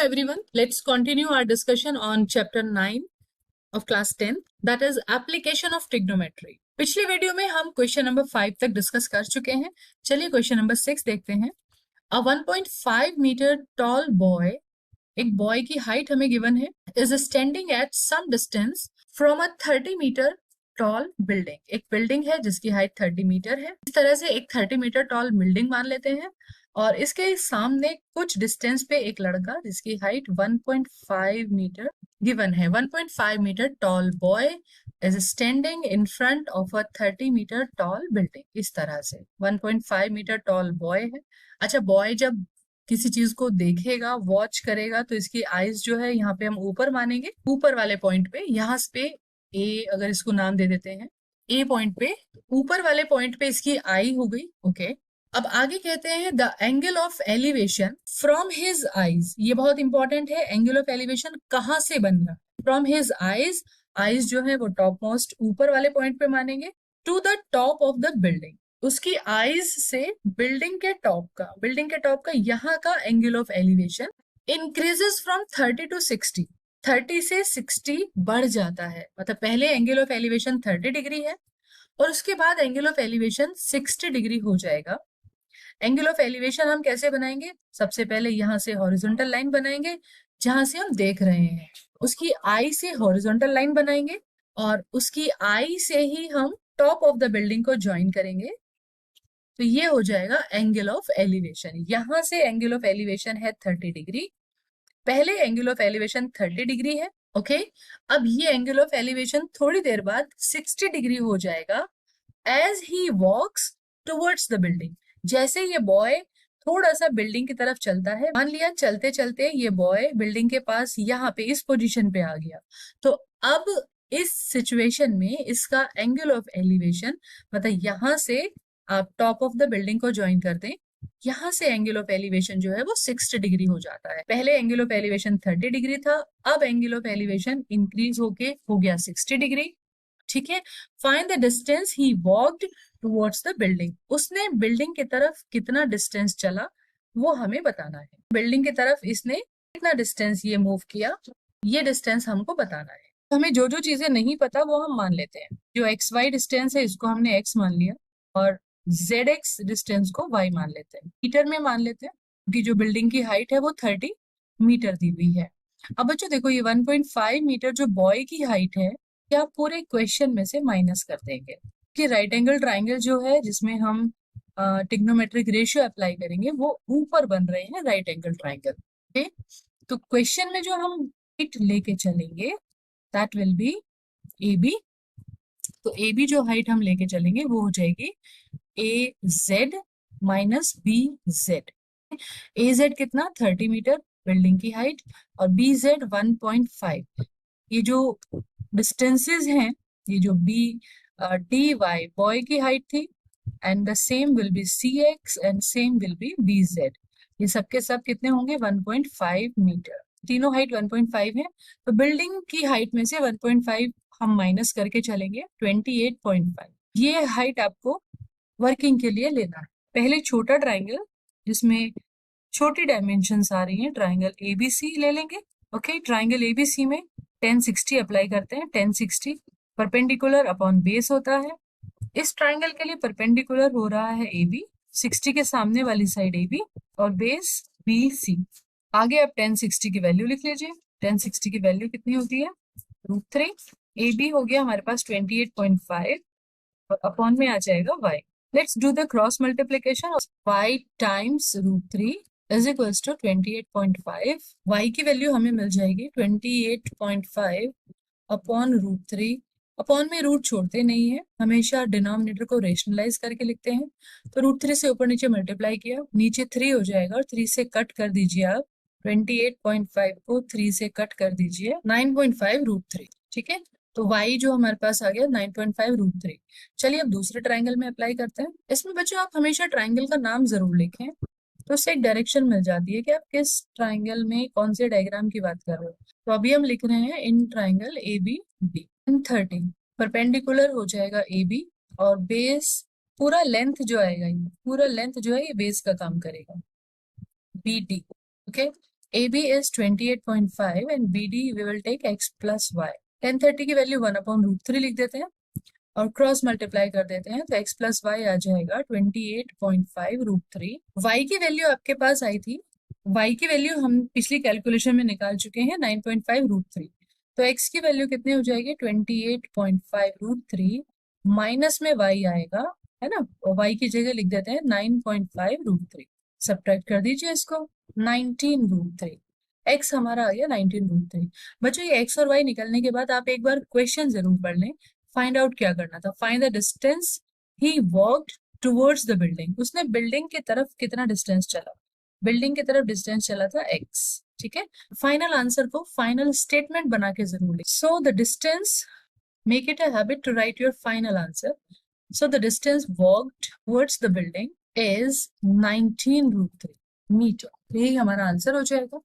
everyone, let's continue our discussion on chapter 9 of class 10, that is application of trigonometry. पिछले video में हम question number 5 तक discuss कर चुके हैं। चलिए क्वेश्चन नंबर 6 देखते हैं। अ 1.5 मीटर टॉल बॉय, एक बॉय की हाइट हमें गिवन है, is standing at some distance from a 30 metre tall building. एक बिल्डिंग है जिसकी हाइट 30 मीटर है। इस तरह से एक 30 मीटर टॉल बिल्डिंग मान लेते हैं और इसके सामने कुछ डिस्टेंस पे एक लड़का जिसकी हाइट 1.5 मीटर गिवन है। 1.5 metre tall boy is standing in front of a 30 metre tall building. इस तरह से 1.5 मीटर टॉल बॉय है। अच्छा, बॉय जब किसी चीज को देखेगा, वॉच करेगा, तो इसकी आईज जो है यहाँ पे हम ऊपर मानेंगे, ऊपर वाले पॉइंट पे, यहाँ पे ए अगर इसको नाम दे देते हैं, ए पॉइंट पे, ऊपर वाले पॉइंट पे इसकी आई हो गई। ओके, अब आगे कहते हैं the angle of elevation from his eyes. ये बहुत इंपॉर्टेंट है, एंगल ऑफ एलिवेशन कहाँ से बन रहा, फ्रॉम हिज आईज। आईज जो है वो टॉप मोस्ट ऊपर वाले पॉइंट पे मानेंगे, to the top of the building. उसकी आईज से बिल्डिंग के टॉप का यहाँ का angle of elevation increases from 30 to 60। 30 से 60 बढ़ जाता है। मतलब पहले एंगल ऑफ एलिवेशन 30 डिग्री है और उसके बाद एंगल ऑफ एलिवेशन 60 डिग्री हो जाएगा। एंगल ऑफ एलिवेशन हम कैसे बनाएंगे? सबसे पहले यहाँ से हॉरिजॉन्टल लाइन बनाएंगे जहां से हम देख रहे हैं, उसकी आई से हॉरिजॉन्टल लाइन बनाएंगे और उसकी आई से ही हम टॉप ऑफ द बिल्डिंग को ज्वाइन करेंगे, तो ये हो जाएगा एंगल ऑफ एलिवेशन। यहां से एंगल ऑफ एलिवेशन है 30 डिग्री। पहले एंगल ऑफ एलिवेशन 30 डिग्री है। ओके, अब ये एंगल ऑफ एलिवेशन थोड़ी देर बाद 60 डिग्री हो जाएगा as he walks towards the building. जैसे ये बॉय थोड़ा सा बिल्डिंग की तरफ चलता है, मान लिया चलते चलते ये बॉय बिल्डिंग के पास यहाँ पे इस पोजीशन पे आ गया, तो अब इस सिचुएशन में इसका एंगल ऑफ एलिवेशन, मतलब यहाँ से आप टॉप ऑफ द बिल्डिंग को ज्वाइन कर दें, यहाँ से एंगल ऑफ एलिवेशन जो है वो 60 डिग्री हो जाता है। पहले एंगल ऑफ एलिवेशन 30 डिग्री था, अब एंगल ऑफ एलिवेशन इंक्रीज होके हो गया 60 डिग्री। ठीक है, find the distance he walked towards the building. उसने बिल्डिंग की तरफ कितना डिस्टेंस चला वो हमें बताना है। बिल्डिंग की तरफ इसने कितना डिस्टेंस ये मूव किया, ये डिस्टेंस हमको बताना है। तो हमें जो जो चीजें नहीं पता वो हम मान लेते हैं। जो एक्स वाई डिस्टेंस है इसको हमने एक्स मान लिया और जेड एक्स डिस्टेंस को वाई मान लेते हैं, मीटर में मान लेते हैं, क्योंकि जो बिल्डिंग की हाइट है वो 30 मीटर दी हुई है। अब बच्चों देखो, ये 1.5 मीटर जो बॉय की हाइट है, क्या पूरे क्वेश्चन में से माइनस कर देंगे कि राइट एंगल ट्राइंगल जो है जिसमें हम ट्रिग्नोमेट्रिक रेशियो अप्लाई करेंगे वो ऊपर बन रहे हैं राइट एंगल ट्राइंगल। ओके, तो क्वेश्चन में जो हम हाइट लेके चलेंगे that will be A B. तो ए बी जो हाइट हम लेके चलेंगे वो हो जाएगी A Z minus B Z. A Z कितना, 30 मीटर बिल्डिंग की हाइट, और बी जेड 1.5। ये जो डिस्टेंसेस हैं, ये जो बी डी वाई बॉय की हाइट थी, and the same will be C X and same will be B Z. ये सबके सब कितने होंगे, 1.5 मीटर। तीनों हाइट 1.5 है, तो बिल्डिंग की हाइट में से 1.5 हम माइनस करके चलेंगे, 28.5। ये हाइट आपको वर्किंग के लिए लेना है। पहले छोटा ट्राइंगल जिसमें छोटी डायमेंशंस आ रही हैं, ट्राइंगल एबीसी ले लेंगे। ओके, ट्राइंगल एबीसी में 1060 अप्लाई करते हैं। 1060 परपेंडिकुलर अपॉन बेस होता है। इस ट्राइंगल के लिए परपेंडिकुलर हो रहा है AB, 60 के सामने वाली साइड AB और बेस BC। आगे आप 1060 की वैल्यू लिख लीजिए। 1060 की वैल्यू कितनी होती है, √3। AB हो गया हमारे पास 28.5 और अपॉन में आ जाएगा y। Let's do the cross multiplication of y times √3 is equals to 28.5। y की वैल्यू हमें मिल जाएगी 28.5 अपॉन √3। अपॉन में रूट छोड़ते नहीं है, हमेशा डिनोमिनेटर को रेशनलाइज करके लिखते हैं। तो √3 से ऊपर नीचे मल्टीप्लाई किया, नीचे 3 हो जाएगा और 3 से कट कर दीजिए आप 28.5 को 3 से कट कर दीजिए 9.5 √3। ठीक है, तो y जो हमारे पास आ गया 9.5 √3। चलिए अब दूसरे ट्राइंगल में अप्लाई करते हैं। इसमें बच्चों आप हमेशा ट्राइंगल का नाम जरूर लिखें, तो उससे एक डायरेक्शन मिल जाती है कि आप किस ट्राइंगल में कौन से डायग्राम की बात कर रहे हो। तो अभी हम लिख रहे हैं in triangle A B D. 30 perpendicular हो जाएगा ए बी और बेस पूरा लेंथ जो आएगा, ये पूरा लेंथ जो है ये बेस का काम करेगा, B D. Okay, AB is 28.5 and BD we will take x plus y. tan 30 की वैल्यू 1/√3 लिख देते हैं और क्रॉस मल्टीप्लाई कर देते हैं तो x प्लस वाई आ जाएगा 28.5√3। y की वैल्यू आपके पास आई थी, y की वैल्यू हम पिछली कैलकुलेशन में निकाल चुके हैं 9.5√3, तो x की वैल्यू कितनी हो जाएगी 28.5√3 माइनस में y आएगा, है ना, और y की जगह लिख देते हैं 9.5√3। सब्ट्रैक्ट कर दीजिए इसको, 19√3, x हमारा आ गया 19√3। बच्चों ये x और y निकलने के बाद आप एक बार क्वेश्चन जरूर पढ़ लें। फाइंड आउट क्या करना था, find the distance he walked towards the building, उसने बिल्डिंग की तरफ कितना डिस्टेंस चला, बिल्डिंग की तरफ डिस्टेंस चला था x, ठीक है। फाइनल आंसर को फाइनल स्टेटमेंट बना के जरूर लिख। So the distance, make it a habit to write your final answer. So the distance walked towards the building is 19√3 metre, यही हमारा आंसर हो जाएगा।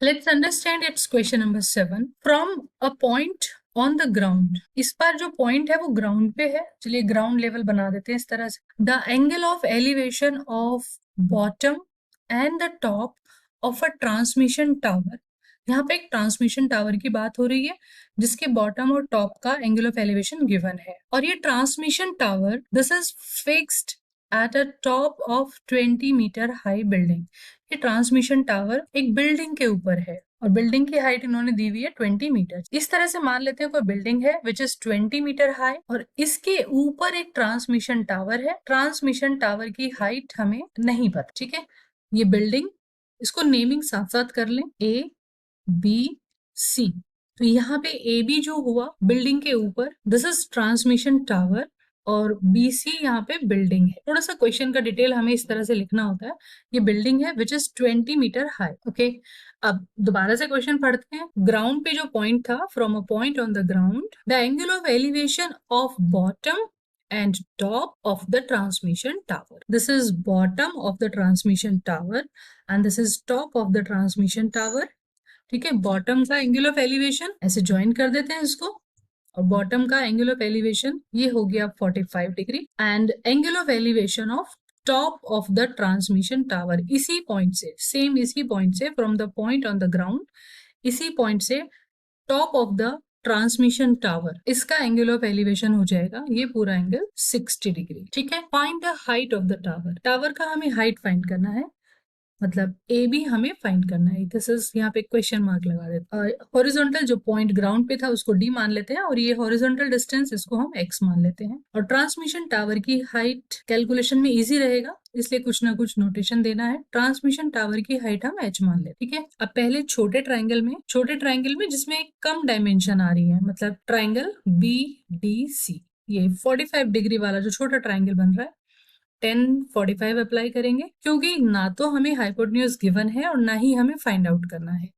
Let's understand its question number 7. From a point on the ground, इस बार जो point है वो ground पे है, चलिए ग्राउंड लेवल बना देते हैं इस तरह से। The angle of elevation of bottom and the top of a transmission tower, यहाँ पे एक ट्रांसमिशन टावर की बात हो रही है जिसके बॉटम और टॉप का एंगल ऑफ एलिवेशन गिवन है, और ये transmission tower this is fixed at a top of 20 metre high building. ये ट्रांसमिशन टावर एक बिल्डिंग के ऊपर है और बिल्डिंग की हाइट इन्होंने दी हुई है 20 मीटर। इस तरह से मान लेते हैं कोई बिल्डिंग है विच इज 20 मीटर हाई और इसके ऊपर एक ट्रांसमिशन टावर है। ट्रांसमिशन टावर की हाइट हमें नहीं पता, ठीक है। ये बिल्डिंग, इसको नेमिंग साथ साथ कर लें, A B C, तो यहाँ पे ए बी जो हुआ बिल्डिंग के ऊपर, दिस इज ट्रांसमिशन टावर, और BC यहाँ पे बिल्डिंग है। थोड़ा सा क्वेश्चन का डिटेल हमें इस तरह से लिखना होता है, ये बिल्डिंग है which is 20 metre high, okay. अब दोबारा से क्वेश्चन पढ़ते हैं। ग्राउंड पे जो पॉइंट था, from a point on the ground the angle of elevation of bottom and top of the transmission tower. This is bottom of the transmission tower and this is top of the transmission tower, ठीक है। Bottom का angle of elevation ऐसे join कर देते हैं इसको, और bottom का एंगल ऑफ एलिवेशन ये हो गया 45 degree, and angle of elevation of top of the transmission tower, इसी पॉइंट से, सेम इसी पॉइंट से, from the point on the ground, इसी पॉइंट से top of the transmission tower, इसका एंगल ऑफ एलिवेशन हो जाएगा ये पूरा एंगल 60 डिग्री, ठीक है। Find the height of the tower, tower का हमें हाइट फाइंड करना है, मतलब ए बी हमें फाइंड करना है। दिस इज यहाँ पे क्वेश्चन मार्क लगा देते हैं। हॉरिजॉन्टल जो पॉइंट ग्राउंड पे था उसको डी मान लेते हैं और ये हॉरिजॉन्टल डिस्टेंस इसको हम एक्स मान लेते हैं, और ट्रांसमिशन टावर की हाइट कैलकुलेशन में इजी रहेगा इसलिए कुछ ना कुछ नोटेशन देना है। ट्रांसमिशन टावर की हाइट हम एच मान लेते हैं, ठीक है। अब पहले छोटे ट्राइंगल में जिसमें एक कम डायमेंशन आ रही है, मतलब ट्राइंगल BDC, ये 45 डिग्री वाला जो छोटा ट्राइंगल बन रहा है, 1045 अप्लाई करेंगे क्योंकि ना तो हमें हाइपोटेन्यूज गिवन है और ना ही हमें फाइंड आउट करना है।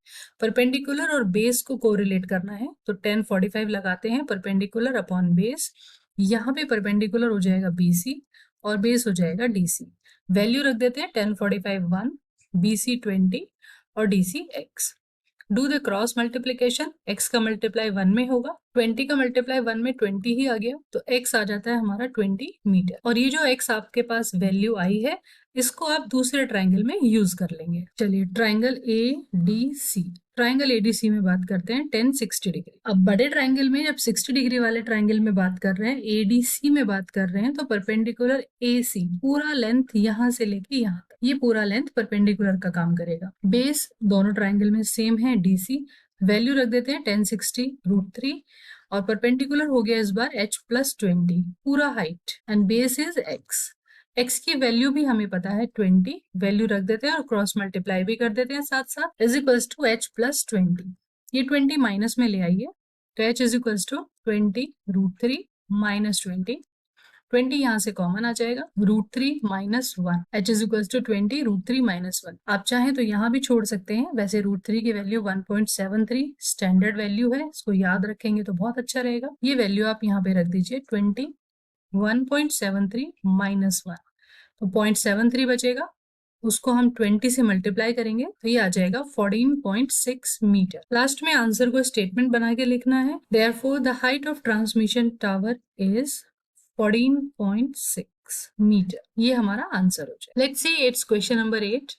परपेंडिकुलर और बेस को कोरिलेट करना है तो 1045 लगाते हैं, परपेंडिकुलर अपॉन बेस। यहाँ पे परपेंडिकुलर हो जाएगा BC और बेस हो जाएगा DC। वैल्यू रख देते हैं 1045 1, BC 20 और DC x। Do the cross multiplication, x का मल्टीप्लाई 1 में होगा, 20 का मल्टीप्लाई 1 में 20 ही आ गया, तो x आ जाता है हमारा 20 मीटर। और ये जो x आपके पास वैल्यू आई है इसको आप दूसरे ट्राइंगल में यूज कर लेंगे। चलिए ट्राइंगल ADC, ट्राइंगल ADC में बात करते हैं 1060 डिग्री। अब बड़े ट्राइंगल में जब 60 डिग्री वाले ट्राइंगल में बात कर रहे हैं, ADC में बात कर रहे हैं, तो परपेंडिकुलर AC पूरा लेंथ यहाँ से लेके यहाँ तक, ये पूरा लेंथ परपेंडिकुलर का काम करेगा। बेस दोनों ट्राइंगल में सेम है DC, वैल्यू रख देते हैं 1060√3 और परपेंडिकुलर हो गया इस बार h + 20 पूरा height, and base is x की वैल्यू भी हमें पता है 20, वैल्यू रख देते हैं और क्रॉस मल्टीप्लाई भी कर देते हैं साथ साथ, इज इक्वल्स टू h + 20। ये 20 माइनस में ले आइए तो h is equals to 20√3 minus 20 यहाँ से कॉमन आ जाएगा, √3 minus 1, h is equals to 20√3 minus 1। आप चाहें तो यहाँ भी छोड़ सकते हैं, वैसे √3 की वैल्यू 1.73 स्टैंडर्ड वैल्यू है, इसको याद रखेंगे तो बहुत अच्छा रहेगा। ये वैल्यू आप यहाँ पे रख दीजिए 20, 1.73 माइनस 1, तो 0.73 बचेगा, उसको हम 20 से मल्टीप्लाई करेंगे तो ये आ जाएगा 14.6 मीटर। लास्ट में आंसर को स्टेटमेंट बना के लिखना है, therefore the height of transmission tower is 14.6 metre, ये हमारा आंसर हो जाए। Let's see it's question number 8।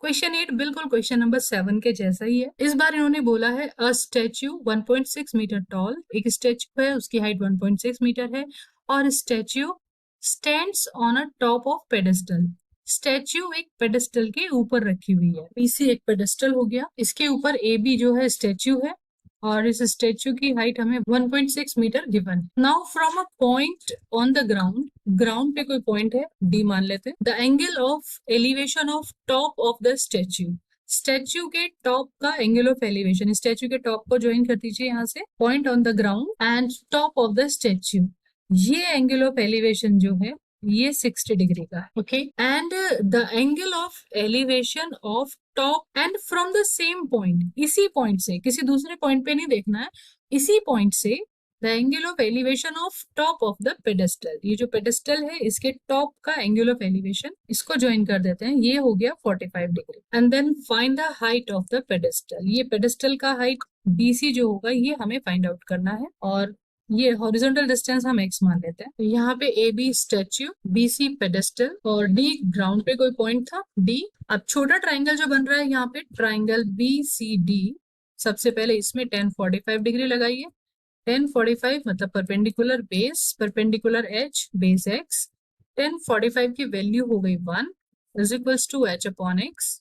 Question 8 बिल्कुल क्वेश्चन नंबर 7 के जैसा ही है। इस बार इन्होंने बोला है अ स्टैच्यू 1.6 मीटर टॉल, एक स्टैच्यू है उसकी हाइट 1.6 मीटर है और statue stands on a top of pedestal. Statue एक पेडेस्टल के ऊपर रखी हुई है, पीसी एक पेडेस्टल हो गया, इसके ऊपर ए बी जो है स्टैच्यू है और इस स्टैच्यू की हाइट हमें 1.6 मीटर गिवन है। Now from a point on the ground, ground पे कोई पॉइंट है डी मान लेते हैं, the angle of elevation of top of the statue, statue के टॉप का एंगल ऑफ एलिवेशन, स्टैच्यू के टॉप को ज्वाइन कर दीजिए यहाँ से, point on the ground and top of the statue, ये एंगल ऑफ एलिवेशन जो है ये 60 डिग्री का है, okay, and the angle of elevation of top and from the same point, इसी पॉइंट से, किसी दूसरे पॉइंट पे नहीं देखना है, इसी पॉइंट से the angle of elevation of top of the pedestal, ये जो पेडेस्टल है इसके टॉप का एंगल ऑफ एलिवेशन, इसको ज्वाइन कर देते हैं, ये हो गया 45 degree. And then find the height of the pedestal, ये पेडेस्टल का हाइट BC जो होगा ये हमें फाइंड आउट करना है और ये हॉरिजॉन्टल डिस्टेंस हम x मान लेते हैं। तो यहाँ पे AB स्टैच्यू, BC पेडेस्टल और D ग्राउंड पे कोई पॉइंट था D। अब छोटा ट्राइंगल जो बन रहा है यहाँ पे ट्राइंगल BCD, सबसे पहले इसमें 1045 डिग्री लगाइए, 1045 मतलब perpendicular base, perpendicular H base X, 1045 की वैल्यू हो गई 1 is equals to H upon X,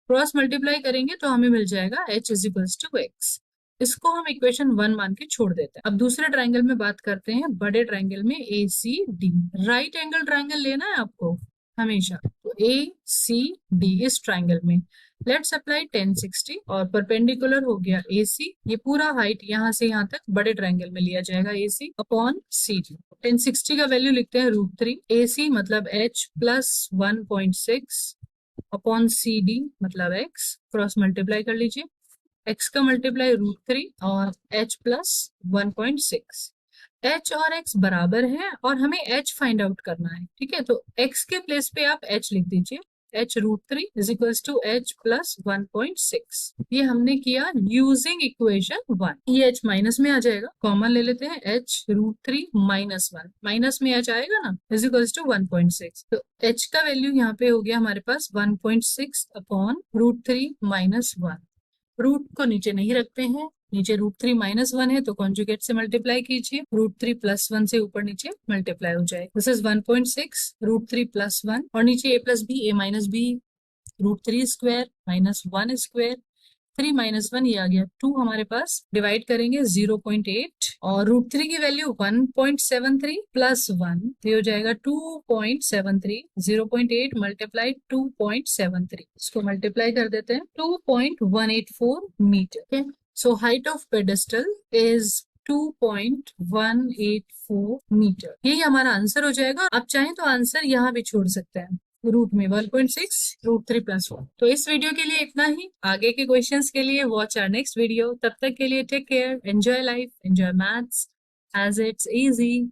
cross multiply करेंगे तो हमें मिल जाएगा H is equals to X। इसको हम इक्वेशन 1 मान के छोड़ देते हैं। अब दूसरे ट्राइंगल में बात करते हैं, बड़े ट्राइंगल में ACD, राइट एंगल ट्राइंगल लेना है आपको हमेशा, तो ACD इस ट्राइंगल में लेट्स अप्लाई 1060 और परपेंडिकुलर हो गया AC, ये पूरा हाइट यहाँ से यहाँ तक बड़े ट्राइंगल में लिया जाएगा AC अपॉन CD। 1060 का वैल्यू लिखते हैं √3, AC मतलब H प्लस 1.6 अपॉन CD मतलब X, क्रॉस मल्टीप्लाई कर लीजिए, x का मल्टीप्लाई √3 और h प्लस 1.6, h और x बराबर है और हमें h फाइंड आउट करना है, ठीक है, तो x के प्लेस पे आप h लिख दीजिए, h √3 is equals to h plus 1.6, ये हमने किया यूजिंग इक्वेशन 1। ये h माइनस में आ जाएगा, कॉमन ले लेते हैं, h √3 माइनस 1, माइनस में h आएगा ना, इज इक्वल्स टू 1.6, तो h का वैल्यू यहाँ पे हो गया हमारे पास 1.6 अपॉन √3 माइनस 1, रूट को नीचे नहीं रखते हैं, नीचे √3 माइनस 1 है तो कॉन्जुगेट से मल्टीप्लाई कीजिए, √3 प्लस 1 से ऊपर नीचे मल्टीप्लाई हो जाए, दिस इज 1.6 √3 प्लस 1 और नीचे a plus B, a minus B, √3 square minus 1 square, 3 minus 1 ये आ गया 2 हमारे पास, डिवाइड करेंगे 0.8 और √3 की वैल्यू 1.73 प्लस 1, तो ये हो जाएगा 2.73, 0.8 मल्टीप्लाई 2.73, इसको मल्टीप्लाई कर देते हैं 2.184 metre. So height of pedestal is 2.184 metre, यही हमारा आंसर हो जाएगा। आप चाहें तो आंसर यहाँ भी छोड़ सकते हैं, रूट में 1.6 √3 प्लस 1। तो इस वीडियो के लिए इतना ही, आगे के क्वेश्चंस के लिए वॉच आवर नेक्स्ट वीडियो, तब तक के लिए take care, enjoy life, enjoy maths as it's easy.